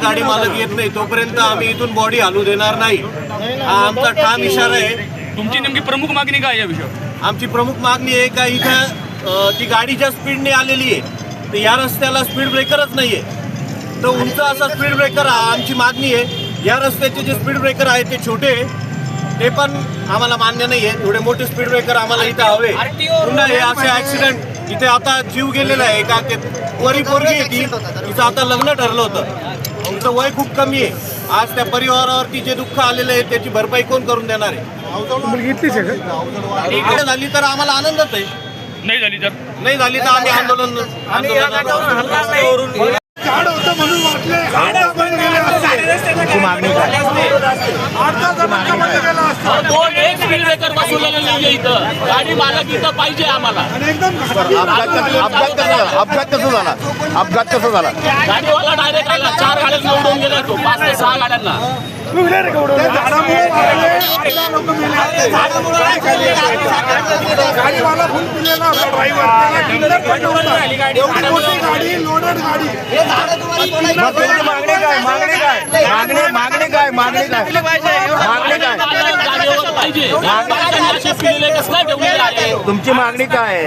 गाडी मालक येत नाही तोपर्यंत आम्ही इथून बॉडी हलू देणार नाही, हा आमचा ठाम इशारा आहे। तुमची नेमकी प्रमुख मागणी काय या विषयावर? आमची प्रमुख मागणी आहे का इथं ती गाडी ज्या स्पीडने आलेली आहे तर या रस्त्याला स्पीड ब्रेकरच नाहीये, तर उंच असा स्पीड ब्रेकर आमची मागणी आहे। या रस्त्याचे जे स्पीड ब्रेकर आहेत ते छोटे, ते पण आम्हाला मान्य नाही आहे। थोडे मोठे स्पीड ब्रेकर आम्हाला इथं हवे। पुन्हा हे असे ॲक्सिडेंट इथे आता जीव गेलेला आहे का ते वरी पोरगी आहे ती, तिचं आता लग्न ठरलं होतं, तिचं वय खूप कमी आहे। आज त्या परिवारावरती जे दुःख आलेलं आहे त्याची भरपाई कोण करून देणार आहे? झाली तर आम्हाला आनंदच आहे, नाही झाली तर आम्ही आंदोलन म्हणून मागणी गाडी मालक इथं पाहिजे आम्हाला। अपघात कसा झाला? गाडीवाला डायरेक्ट आला, 4 गाड्यांना उडवून गेला तो, 5 ते 6 गाड्यांना। गाडीवाला फुल पिलेला तुमची मागणी काय आहे?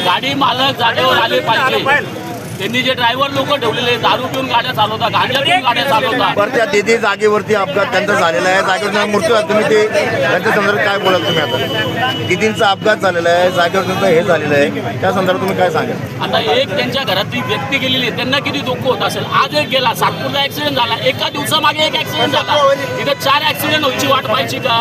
गाडी मालक जागेवर आले पाहिजे। त्यांनी जे ड्रायव्हर लोक ठेवलेले दारू पिऊन गाड्या चालवतात, गांजा पिऊन गाड्या चालवतात। बरं, त्या दिदी जागेवरती अपघात त्यांचा झालेला आहे, जागेवर मृत्यू आहे, तुम्ही ते त्यांच्या संदर्भात काय बोलाल तुम्ही? आता दिदींचा अपघात झालेला आहे, जागेवर त्यांचं हे झालेलं आहे, त्या संदर्भात तुम्ही काय सांगाल? आता एक त्यांच्या घरातली व्यक्ती गेलेली आहे, त्यांना किती दुःख होत असेल। आज एक गेला, सातपूरला ऍक्सिडेंट झाला, एका दिवसामागे एक ऍक्सिडेंट झाला, तिथे 4 ऍक्सिडेंट व्हायची वाट पाहायची का?